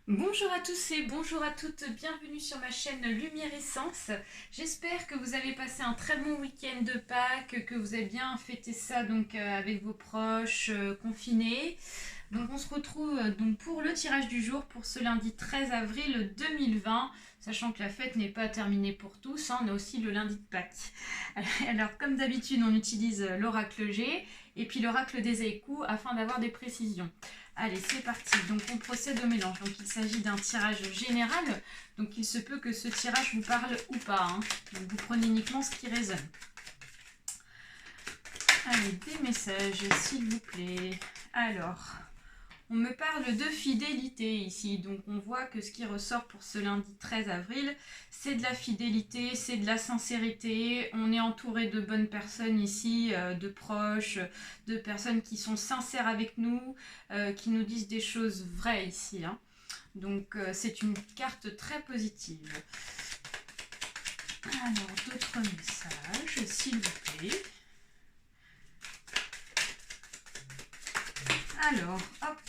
Bonjour à tous et bonjour à toutes, bienvenue sur ma chaîne Lumière Essence. J'espère que vous avez passé un très bon week-end de Pâques, que vous avez bien fêté ça avec vos proches confinés. Donc on se retrouve donc pour le tirage du jour pour ce lundi 13 avril 2020, sachant que la fête n'est pas terminée pour tous, hein, on a aussi le lundi de Pâques. Alors comme d'habitude on utilise l'oracle G et puis l'oracle des échos afin d'avoir des précisions. Allez, c'est parti. Donc, on procède au mélange. Donc, il s'agit d'un tirage général. Donc, il se peut que ce tirage vous parle ou pas, hein. Donc, vous prenez uniquement ce qui résonne. Allez, des messages, s'il vous plaît. Alors, on me parle de fidélité ici. Donc, on voit que ce qui ressort pour ce lundi 13 avril, c'est de la fidélité, c'est de la sincérité. On est entouré de bonnes personnes ici, de proches, de personnes qui sont sincères avec nous, qui nous disent des choses vraies ici, hein. Donc, c'est une carte très positive. Alors, d'autres messages, s'il vous plaît. Alors, hop.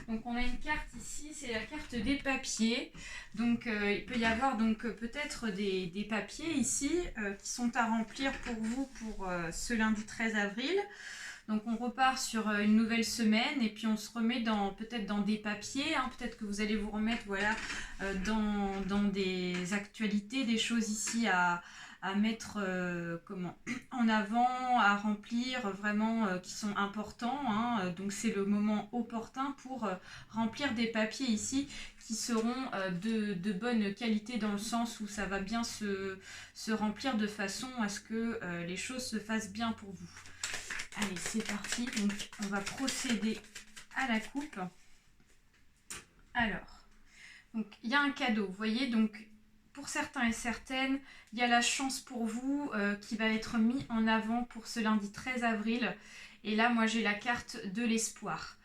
Donc on a une carte ici, c'est la carte des papiers. Donc il peut y avoir peut-être des papiers ici qui sont à remplir pour vous pour ce lundi 13 avril. Donc on repart sur une nouvelle semaine et puis on se remet peut-être dans des papiers, hein. Peut-être que vous allez vous remettre dans des actualités, des choses ici à mettre en avant, à remplir vraiment qui sont importants, hein. Donc c'est le moment opportun pour remplir des papiers ici qui seront de bonne qualité dans le sens où ça va bien se remplir de façon à ce que les choses se fassent bien pour vous. Allez, c'est parti. Donc on va procéder à la coupe. Alors, donc il y a un cadeau, vous voyez, donc pour certains et certaines, il y a la chance pour vous qui va être mis en avant pour ce lundi 13 avril. Et là, moi, j'ai la carte de l'espoir.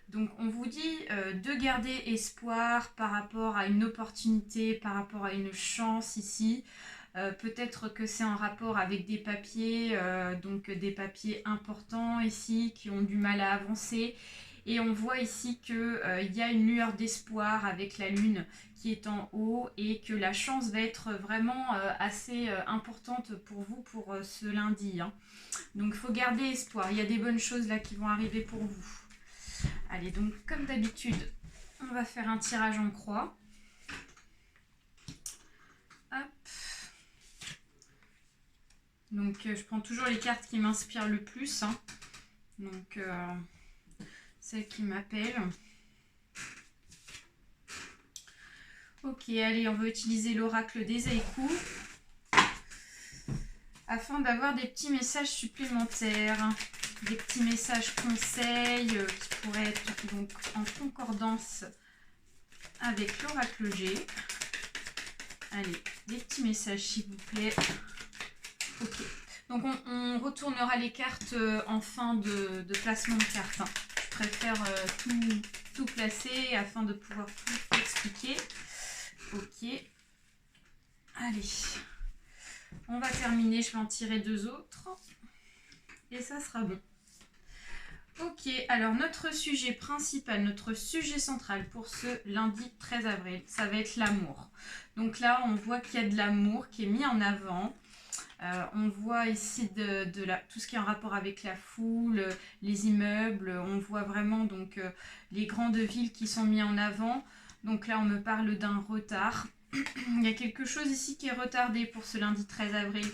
Donc, on vous dit de garder espoir par rapport à une opportunité, par rapport à une chance ici. Peut-être que c'est en rapport avec des papiers, donc des papiers importants ici qui ont du mal à avancer. Et on voit ici qu'il y a une lueur d'espoir avec la lune qui est en haut et que la chance va être vraiment assez importante pour vous pour ce lundi, hein. Donc il faut garder espoir, il y a des bonnes choses là qui vont arriver pour vous. Allez, donc comme d'habitude, on va faire un tirage en croix. Hop. Donc je prends toujours les cartes qui m'inspirent le plus, hein. Donc celle qui m'appelle. Ok, allez, on va utiliser l'oracle des haïkus afin d'avoir des petits messages supplémentaires, des petits messages conseils qui pourraient être donc en concordance avec l'oracle G. Allez, des petits messages s'il vous plaît. Ok, donc on retournera les cartes en fin de placement de cartes, hein. Je préfère tout placer afin de pouvoir tout expliquer. Ok, allez, on va terminer, je vais en tirer deux autres et ça sera bon. Ok, alors notre sujet principal, notre sujet central pour ce lundi 13 avril, ça va être l'amour. Donc là, on voit qu'il y a de l'amour qui est mis en avant. On voit ici tout ce qui est en rapport avec la foule, les immeubles. On voit vraiment les grandes villes qui sont mises en avant. Donc là, on me parle d'un retard. Il y a quelque chose ici qui est retardé pour ce lundi 13 avril.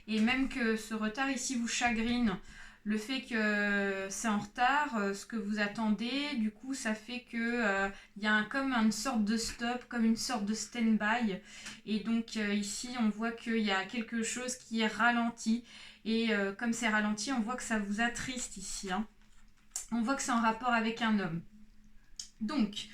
Et même que ce retard ici vous chagrine. Le fait que c'est en retard, ce que vous attendez, du coup, ça fait que y a comme une sorte de stop, comme une sorte de stand-by. Et donc ici, on voit qu'il y a quelque chose qui est ralenti. Et comme c'est ralenti, on voit que ça vous attriste ici, hein. On voit que c'est en rapport avec un homme. Donc,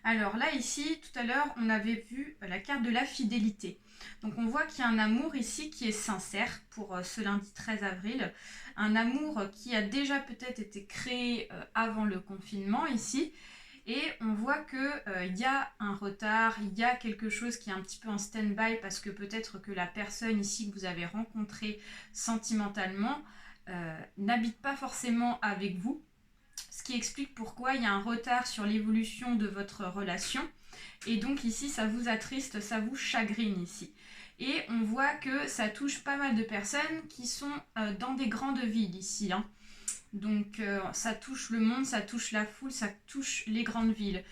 alors là, ici, tout à l'heure, on avait vu la carte de la fidélité. Donc on voit qu'il y a un amour ici qui est sincère pour ce lundi 13 avril. Un amour qui a déjà peut-être été créé avant le confinement ici. Et on voit qu'il y a un retard, il y a quelque chose qui est un petit peu en stand-by parce que peut-être que la personne ici que vous avez rencontrée sentimentalement n'habite pas forcément avec vous. Ce qui explique pourquoi il y a un retard sur l'évolution de votre relation. Et donc ici, ça vous attriste, ça vous chagrine ici. Et on voit que ça touche pas mal de personnes qui sont dans des grandes villes ici. Hein. Donc ça touche le monde, ça touche la foule, ça touche les grandes villes.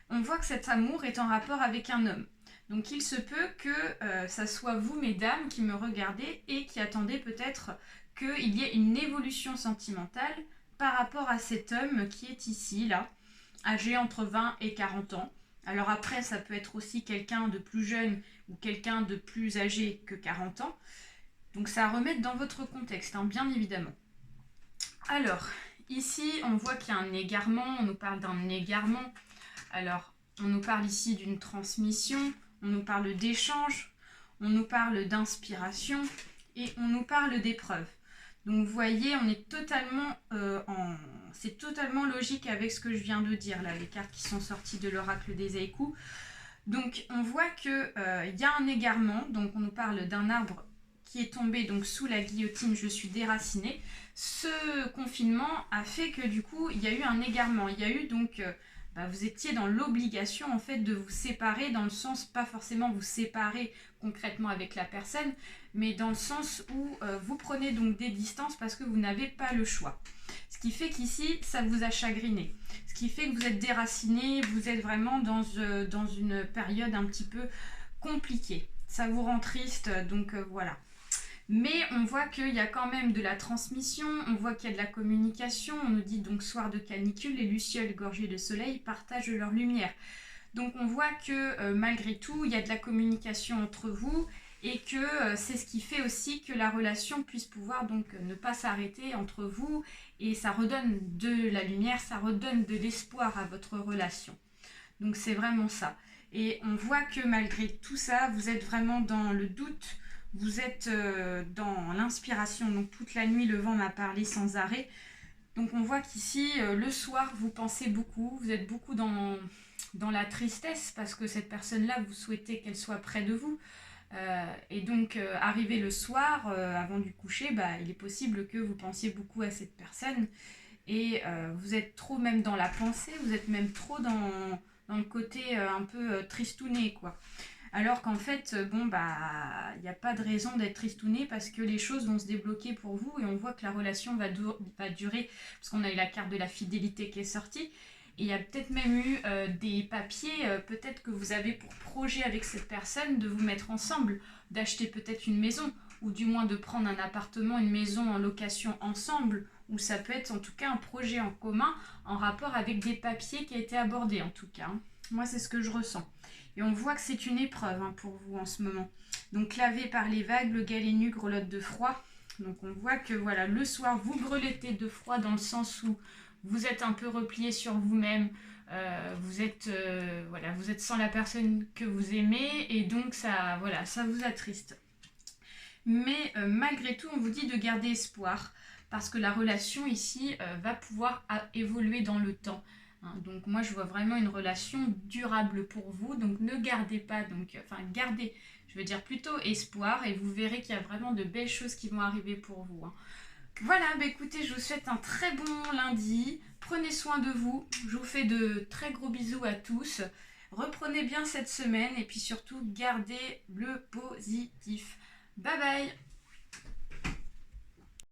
On voit que cet amour est en rapport avec un homme. Donc il se peut que ça soit vous, mesdames, qui me regardez et qui attendez peut-être qu'il y ait une évolution sentimentale par rapport à cet homme qui est ici, là, âgé entre 20 et 40 ans. Alors après, ça peut être aussi quelqu'un de plus jeune ou quelqu'un de plus âgé que 40 ans. Donc ça à remettre dans votre contexte, hein, bien évidemment. Alors, ici, on voit qu'il y a un égarement, on nous parle d'un égarement. Alors, on nous parle ici d'une transmission, on nous parle d'échange, on nous parle d'inspiration et on nous parle d'épreuve. Donc vous voyez, on est totalement c'est totalement logique avec ce que je viens de dire là, les cartes qui sont sorties de l'oracle des haïkus. Donc on voit que y a un égarement, donc on nous parle d'un arbre qui est tombé donc sous la guillotine, je suis déracinée. Ce confinement a fait que du coup il y a eu un égarement, il y a eu donc vous étiez dans l'obligation en fait de vous séparer, dans le sens, pas forcément vous séparer concrètement avec la personne, mais dans le sens où vous prenez donc des distances parce que vous n'avez pas le choix. Ce qui fait qu'ici, ça vous a chagriné. Ce qui fait que vous êtes déraciné, vous êtes vraiment dans une période un petit peu compliquée. Ça vous rend triste, donc voilà. Mais on voit qu'il y a quand même de la transmission, on voit qu'il y a de la communication. On nous dit donc soir de canicule, les lucioles gorgées de soleil partagent leur lumière. Donc on voit que malgré tout, il y a de la communication entre vous et que c'est ce qui fait aussi que la relation puisse pouvoir donc ne pas s'arrêter entre vous, et ça redonne de la lumière, ça redonne de l'espoir à votre relation. Donc c'est vraiment ça. Et on voit que malgré tout ça, vous êtes vraiment dans le doute. Vous êtes dans l'inspiration, donc toute la nuit le vent m'a parlé sans arrêt. Donc on voit qu'ici, le soir, vous pensez beaucoup, vous êtes beaucoup dans la tristesse parce que cette personne-là, vous souhaitez qu'elle soit près de vous. Et donc, arrivé le soir, avant du coucher, il est possible que vous pensiez beaucoup à cette personne. Et vous êtes trop même dans la pensée, vous êtes même trop dans le côté un peu tristouné, quoi. Alors qu'en fait, il n'y a pas de raison d'être tristouné parce que les choses vont se débloquer pour vous et on voit que la relation va durer, parce qu'on a eu la carte de la fidélité qui est sortie. Et il y a peut-être même eu des papiers, peut-être que vous avez pour projet avec cette personne de vous mettre ensemble, d'acheter peut-être une maison, ou du moins de prendre un appartement, une maison en location ensemble, ou ça peut être en tout cas un projet en commun en rapport avec des papiers qui a été abordés en tout cas. Hein. Moi, c'est ce que je ressens. Et on voit que c'est une épreuve pour vous en ce moment. Donc lavé par les vagues, le gars les nus grelotte de froid. Donc on voit que voilà, le soir, vous grelottez de froid dans le sens où vous êtes un peu replié sur vous-même. Vous êtes sans la personne que vous aimez et donc ça vous attriste. Mais malgré tout, on vous dit de garder espoir parce que la relation ici va pouvoir évoluer dans le temps. Donc moi je vois vraiment une relation durable pour vous, donc ne gardez pas, gardez, je veux dire plutôt espoir et vous verrez qu'il y a vraiment de belles choses qui vont arriver pour vous. Hein. Voilà, écoutez, je vous souhaite un très bon lundi, prenez soin de vous, je vous fais de très gros bisous à tous, reprenez bien cette semaine et puis surtout gardez le positif. Bye bye.